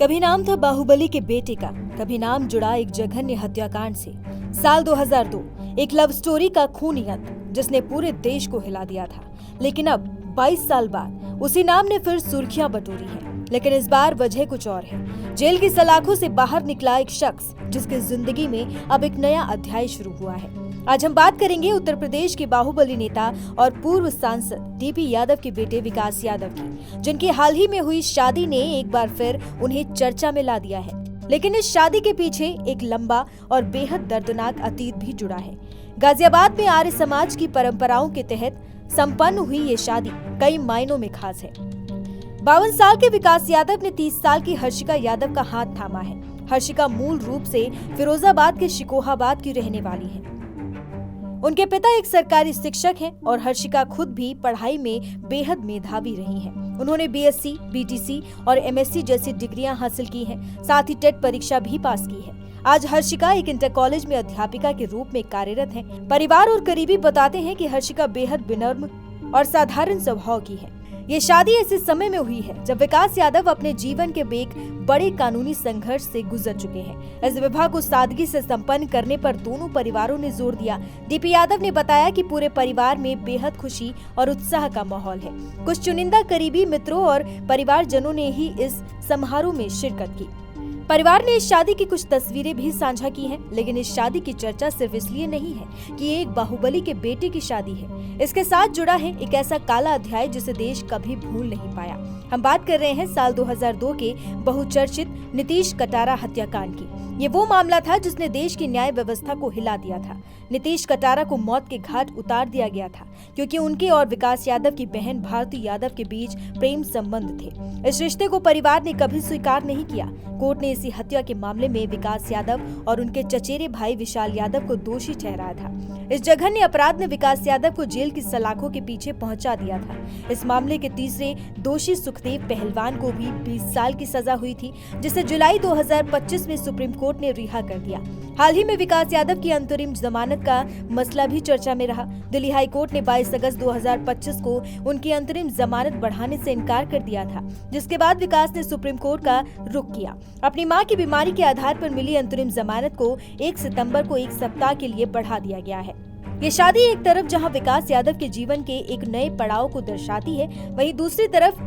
कभी नाम था बाहुबली के बेटे का, कभी नाम जुड़ा एक जघन्य हत्याकांड से। साल 2002, एक लव स्टोरी का खूनी अंत जिसने पूरे देश को हिला दिया था। लेकिन अब 22 साल बाद उसी नाम ने फिर सुर्खियां बटोरी हैं। लेकिन इस बार वजह कुछ और है। जेल की सलाखों से बाहर निकला एक शख्स जिसकी जिंदगी में अब एक नया अध्याय शुरू हुआ है। आज हम बात करेंगे उत्तर प्रदेश के बाहुबली नेता और पूर्व सांसद डीपी यादव के बेटे विकास यादव की, जिनकी हाल ही में हुई शादी ने एक बार फिर उन्हें चर्चा में ला दिया है। लेकिन इस शादी के पीछे एक लंबा और बेहद दर्दनाक अतीत भी जुड़ा है। गाजियाबाद में आर्य समाज की परंपराओं के तहत संपन्न हुई ये शादी कई मायनों में खास है। 52 साल के विकास यादव ने 30 साल की हर्षिका यादव का हाथ थामा है। हर्षिका मूल रूप से फिरोजाबाद के शिकोहाबाद की रहने वाली है। उनके पिता एक सरकारी शिक्षक हैं और हर्षिका खुद भी पढ़ाई में बेहद मेधावी रही हैं। उन्होंने बीएससी, बीटीसी और एमएससी जैसी डिग्रियां हासिल की हैं, साथ ही टेट परीक्षा भी पास की है। आज हर्षिका एक इंटर कॉलेज में अध्यापिका के रूप में कार्यरत हैं। परिवार और करीबी बताते हैं कि हर्षिका बेहद विनम्र और साधारण स्वभाव की है। ये शादी ऐसे समय में हुई है जब विकास यादव अपने जीवन के एक बड़े कानूनी संघर्ष से गुजर चुके हैं। इस विवाह को सादगी से संपन्न करने पर दोनों परिवारों ने जोर दिया। डीपी यादव ने बताया कि पूरे परिवार में बेहद खुशी और उत्साह का माहौल है। कुछ चुनिंदा करीबी मित्रों और परिवारजनों ने ही इस समारोह में शिरकत की। परिवार ने इस शादी की कुछ तस्वीरें भी साझा की हैं, लेकिन इस शादी की चर्चा सिर्फ इसलिए नहीं है कि ये एक बाहुबली के बेटे की शादी है। इसके साथ जुड़ा है एक ऐसा काला अध्याय जिसे देश कभी भूल नहीं पाया। हम बात कर रहे हैं साल 2002 के बहुचर्चित नीतीश कटारा हत्याकांड की। ये वो मामला था जिसने देश की न्याय व्यवस्था को हिला दिया था। नीतीश कटारा को मौत के घाट उतार दिया गया था क्योंकि उनके और विकास यादव की बहन भारती यादव के बीच प्रेम संबंध थे। इस रिश्ते को परिवार ने कभी स्वीकार नहीं किया। कोर्ट ने इसी हत्या के मामले में विकास यादव और उनके चचेरे भाई विशाल यादव को दोषी ठहराया था। इस जघन्य अपराध ने विकास यादव को जेल की सलाखों के पीछे पहुंचा दिया था। इस मामले के तीसरे दोषी सुखदेव पहलवान को भी 20 साल की सजा हुई थी, जिसे जुलाई 2025 में सुप्रीम कोर्ट ने रिहा कर दिया। हाल ही में विकास यादव की अंतरिम जमानत का मसला भी चर्चा में रहा। दिल्ली हाई कोर्ट ने 22 अगस्त 2025 को उनकी अंतरिम जमानत बढ़ाने से इनकार कर दिया था, जिसके बाद विकास ने सुप्रीम कोर्ट का रुख किया। अपनी मां की बीमारी के आधार पर मिली अंतरिम जमानत को 1 सितंबर को 1 सप्ताह के लिए बढ़ा दिया गया है। ये शादी एक तरफ जहां विकास यादव के जीवन के एक नए पड़ाव को दर्शाती है, वहीं दूसरी तरफ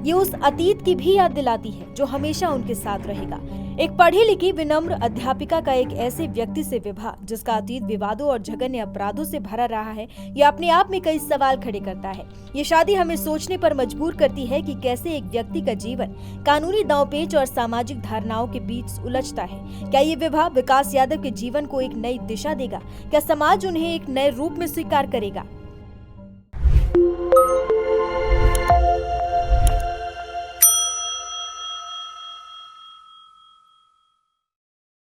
ये उस अतीत की भी याद दिलाती है जो हमेशा उनके साथ रहेगा। एक पढ़ी लिखी विनम्र अध्यापिका का एक ऐसे व्यक्ति से विवाह जिसका अतीत विवादों और जघन्य अपराधों से भरा रहा है, यह अपने आप में कई सवाल खड़े करता है। ये शादी हमें सोचने पर मजबूर करती है कि कैसे एक व्यक्ति का जीवन कानूनी दांवपेच और सामाजिक धारणाओं के बीच उलझता है। क्या ये विवाह विकास यादव के जीवन को एक नई दिशा देगा? क्या समाज उन्हें एक नए रूप में स्वीकार करेगा?